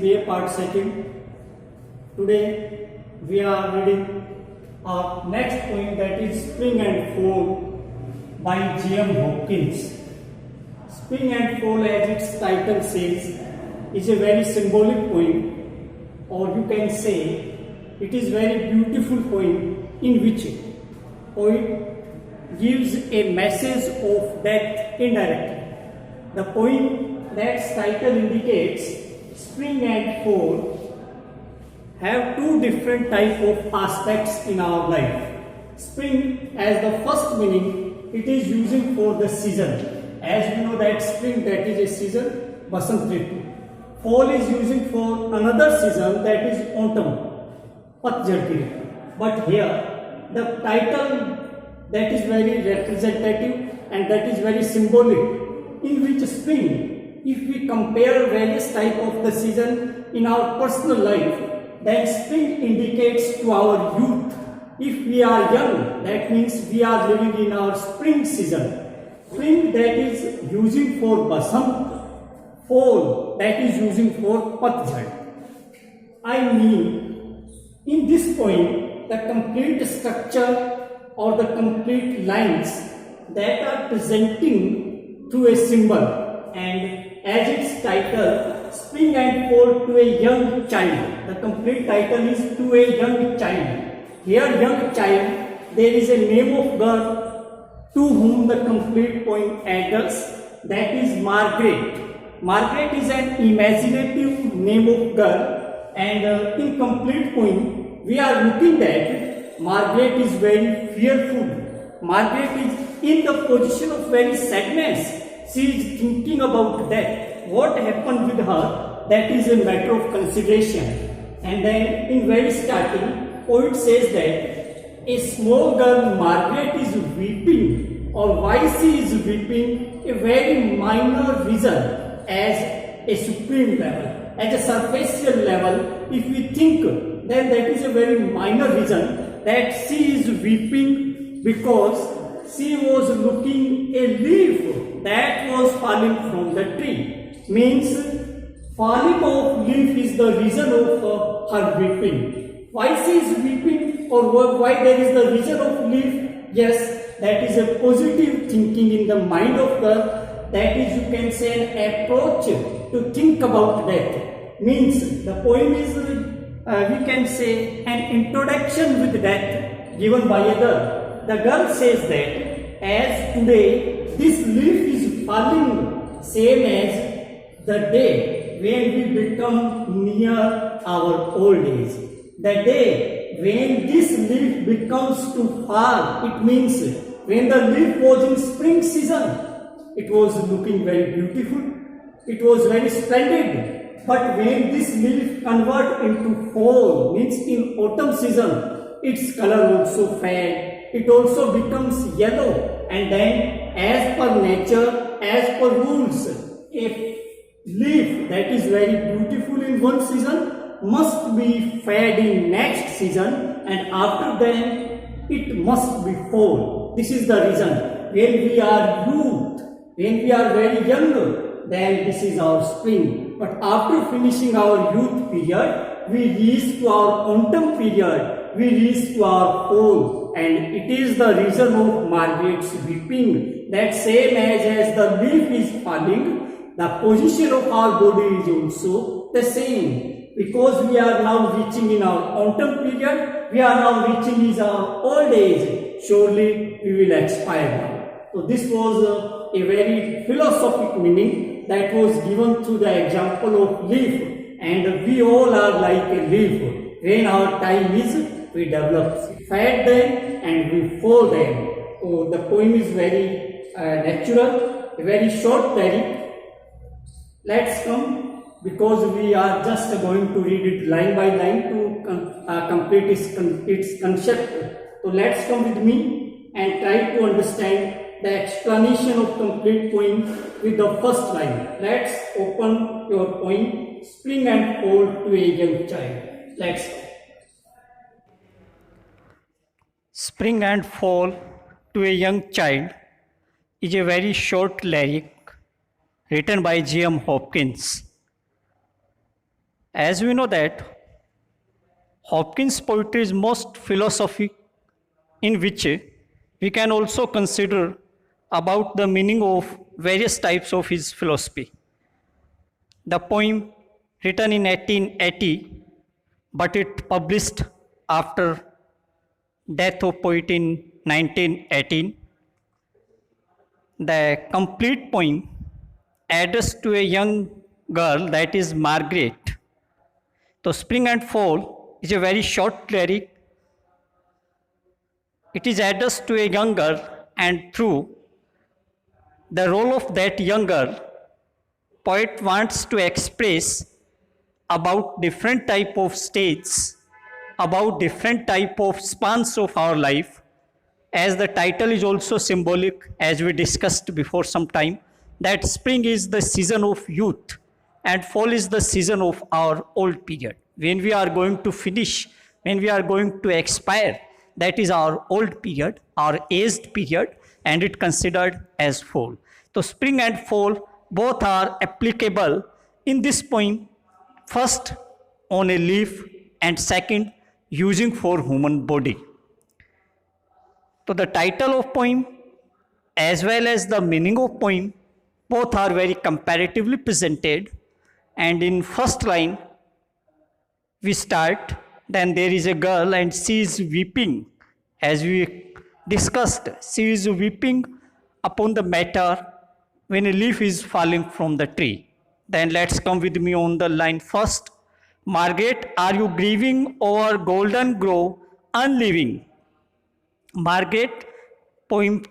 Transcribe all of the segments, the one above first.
BA Part 2nd. Today we are reading our next poem, that is Spring and Fall by J.M. Hopkins. Spring and Fall, as its title says, is a very symbolic poem, or you can say it is very beautiful poem in which poet gives a message of death indirectly. The poem, that's title indicates, spring and fall have two different type of aspects in our life. Spring, as the first meaning, it is using for the season. As we know that spring, that is a season, Basant Ritu. Fall is using for another season, that is autumn, Patjhad Ritu. But here, the title that is very representative and that is very symbolic, in which spring, if we compare various type of the season in our personal life, then spring indicates to our youth. If we are young, that means we are living in our spring season. Spring, that is using for Basant. Fall, that is using for Patjhad. I mean, in this poem, the complete structure or the complete lines that are presenting through a symbol, and as its title, Spring and Fall to a Young Child. The complete title is To a Young Child. Here, young child, there is a name of girl to whom the complete poem addresses, that is Margaret. Margaret is an imaginative name of girl, and in complete poem, we are looking at Margaret is very fearful. Margaret is in the position of very sadness. She is thinking about death. What happened with her, that is a matter of consideration. And then in very starting, poet says that a small girl, Margaret, is weeping, or why she is weeping, a very minor reason as a supreme level. At a superficial level, if we think, then that is a very minor reason that she is weeping because she was looking a leaf that was falling from the tree. Means falling of leaf is the reason of her weeping. Why she is weeping, or why there is the reason of leaf? Yes, that is a positive thinking in the mind of girl. That is, you can say, an approach to think about death. Means the poem is, we can say, an introduction with death given by a girl. The girl says that as today this leaf is falling, same as the day when we become near our old age. The day when this leaf becomes to fall, it means when the leaf was in spring season, it was looking very beautiful, it was very splendid. But when this leaf convert into fall, means in autumn season, its color also fade, it also becomes yellow, and then as per nature, as per rules, a leaf that is very beautiful in one season must be fade in next season, and after then it must be fall. This is the reason. When we are youth, when we are very young, then this is our spring. But after finishing our youth period, we reach to our autumn period, we reach to our fall, and it is the reason of Margaret's weeping. That same as the leaf is falling, the position of our body is also the same. Because we are now reaching in our autumn period, we are now reaching in our old age, surely we will expire now. So this was a very philosophic meaning that was given through the example of leaf, and we all are like a leaf. When our time is, we develop, fade then and we fall then. So the poem is very natural, very short lyric. Let's come, because we are just going to read it line by line to complete its concept. So let's come with me and try to understand the explanation of complete poem with the first line. Let's open your poem, Spring and Fall to a Young Child. Let's go. Spring and Fall to a Young Child is a very short lyric written by J.M. Hopkins. As we know that Hopkins' poetry is most philosophic, in which we can also consider about the meaning of various types of his philosophy. The poem written in 1880, but it published after death of poet in 1918. The complete poem addressed to a young girl, that is Margaret. So Spring and Fall is a very short lyric. It is addressed to a young girl, and through the role of that young girl, poet wants to express about different type of states, about different type of spans of our life, as the title is also symbolic, as we discussed before some time, that spring is the season of youth and fall is the season of our old period. When we are going to finish, when we are going to expire, that is our old period, our aged period, and it considered as fall. So spring and fall both are applicable in this poem, first on a leaf and second using for human body. So the title of poem as well as the meaning of poem both are very comparatively presented, and in first line we start, then there is a girl and she is weeping. As we discussed, she is weeping upon the matter when a leaf is falling from the tree. Then let's come with me on the line first. Margaret, are you grieving over golden grove unliving? Margaret poem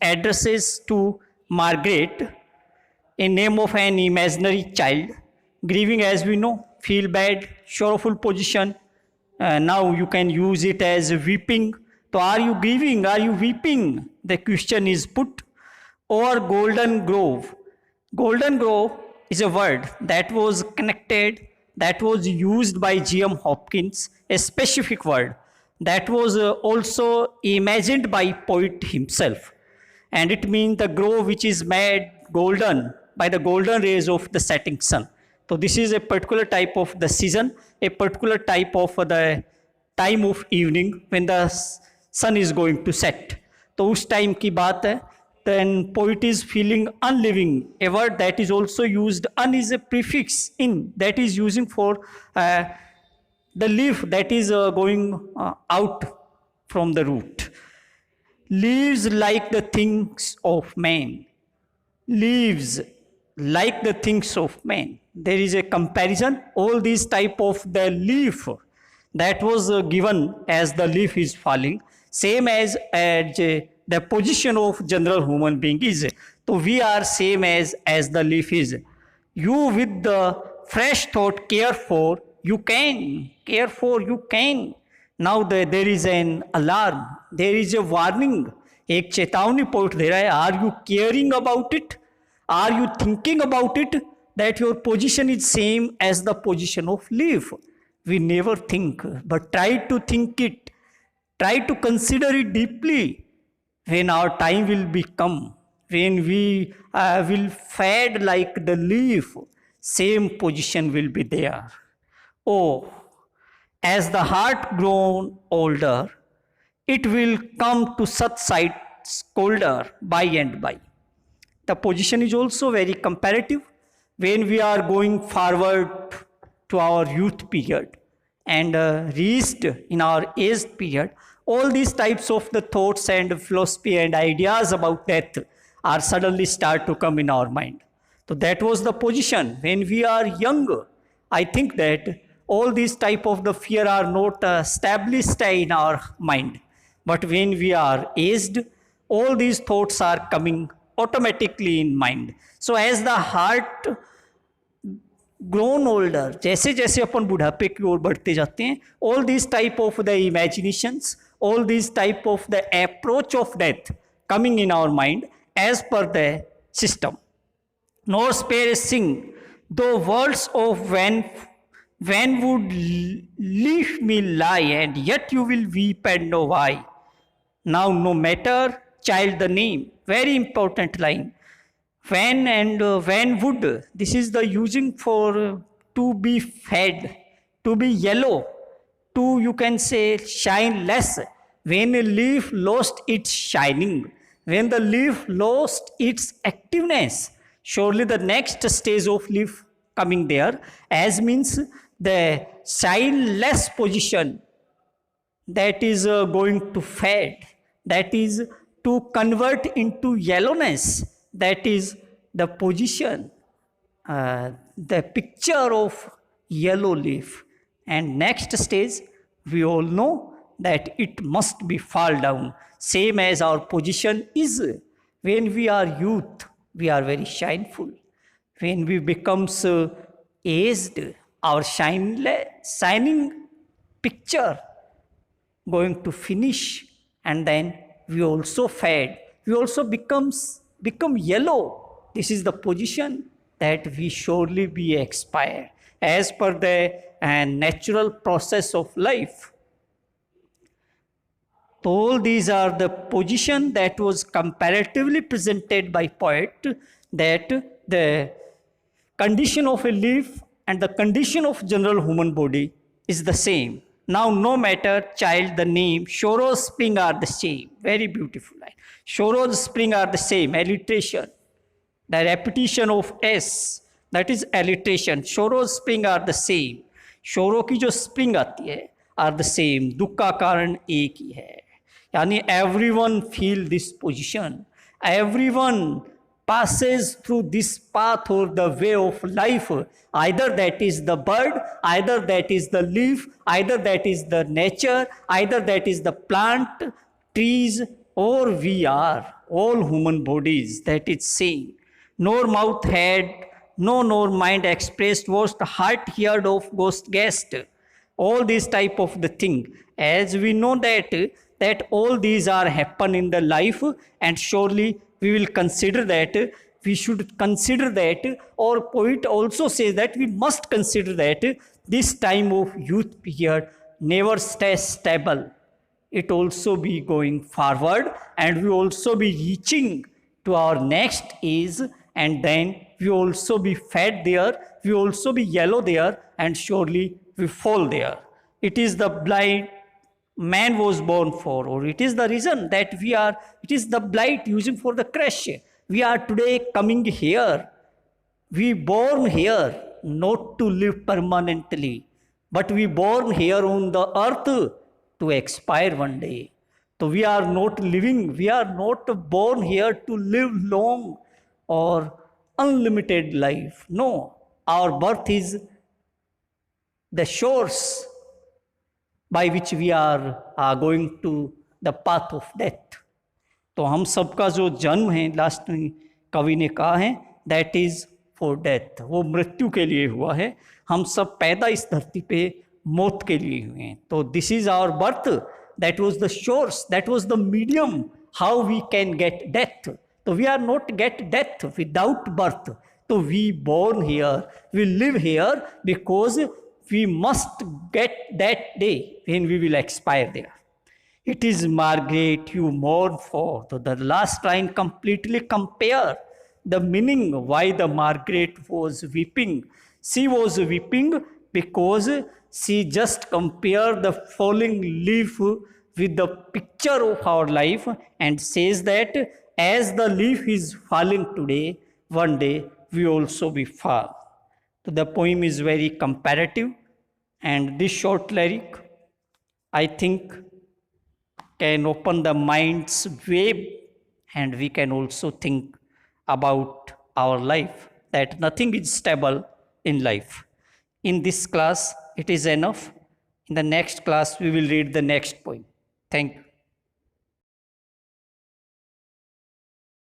addresses to Margaret, a name of an imaginary child. Grieving, as we know, feel bad, sorrowful position. Now you can use it as weeping. So are you grieving? Are you weeping? The question is put. Or golden grove. Golden grove is a word that was connected, that was used by G.M. Hopkins, a specific word that was also imagined by poet himself. And it means the grove which is made golden by the golden rays of the setting sun. So this is a particular type of the season, a particular type of the time of evening when the sun is going to set. तो उस time की बात है. Then poet is feeling unliving, a word that is also used. Un is a prefix in that is using for the leaf that is going out from the root. Leaves like the things of man. Leaves like the things of man. There is a comparison. All these type of the leaf that was given as the leaf is falling, same as the position of general human being is. So we are same as the leaf is. You with the fresh thought care for, you can care for, you can. Now there is an alarm, there is a warning. एक चेतावनी poet दे रहा है. Are you caring about it? Are you thinking about it? That your position is same as the position of leaf. We never think, but try to think it. Try to consider it deeply. When our time will become, when we will fade like the leaf, same position will be there. Oh, as the heart grown older, it will come to such sights colder by and by. The position is also very comparative. When we are going forward to our youth period and reached in our aged period, all these types of the thoughts and philosophy and ideas about death are suddenly start to come in our mind. So that was the position when we are young. I think that all these type of the fear are not established in our mind. But when we are aged, all these thoughts are coming automatically in mind. So as the heart grown older, जैसे जैसे अपन बुढ़ापे की ओर बढ़ते जाते हैं, all these type of the imaginations, all these type of the approach of death coming in our mind as per the system. Nor spare a sing, though words of when would leave me lie, and yet you will weep and know why. Now no matter, child, the name, very important line. When and when would, this is the using for to be fed, to be yellow, to, you can say, shine less. When a leaf lost its shining, when the leaf lost its activeness, surely the next stage of leaf coming there, as means the shine less position, that is going to fade, that is to convert into yellowness, that is the position, the picture of yellow leaf. And next stage, we all know that it must be fall down, same as our position is. When we are youth, we are very shineful. When we becomes aged, our shining picture going to finish, and then we also fade, we also become yellow. This is the position that we surely be expired as per the natural process of life. So all these are the position that was comparatively presented by poet, that the condition of a leaf and the condition of general human body is the same. Now no matter child the name, sorrows spring are the same. Very beautiful line. Sorrows spring are the same. Alliteration. The repetition of S, that is alliteration. Sorrows spring are the same. Sorrow की जो spring आती है are the same. दुख का कारण एक ही है. यानी everyone feel this position. Everyone passes through this path or the way of life. Either that is the bird, either that is the leaf, either that is the nature, either that is the plant, trees, or we are all human bodies, that is same. Nor mouth had, no nor mind expressed, was the heart heard of ghost guessed. All these type of the thing. As we know that all these are happen in the life, and surely we will consider that, we should consider that, or poet also says that we must consider that this time of youth period never stays stable. It also be going forward, and we also be reaching to our next age, and then we also be fed there, we also be yellow there, and surely we fall there. It is the blind man was born for, or it is the reason that we are, it is the blight using for the crash. We are today coming here. We born here not to live permanently, but we born here on the earth to expire one day. So we are not living, we are not born here to live long or unlimited life. No, our birth is the shores by which we are going to the path of death. तो हम सबका जो जन्म है, last में कवि ने कहा है, दैट इज फॉर डेथ, वो मृत्यु के लिए हुआ है. हम सब पैदा इस धरती पे मौत के लिए हुए हैं. तो this is our birth, that was the source, that was the medium how we can get death. तो we are not get death without birth. तो we born here, we live here because we must get that day when we will expire there. It is Margaret you mourn for. So the last line completely compare the meaning why the Margaret was weeping. She was weeping because she just compared the falling leaf with the picture of our life, and says that as the leaf is falling today, one day we also be fall. So the poem is very comparative, and this short lyric, I think, can open the mind's web, and we can also think about our life, that nothing is stable in life. In this class, it is enough. In the next class, we will read the next poem. Thank you.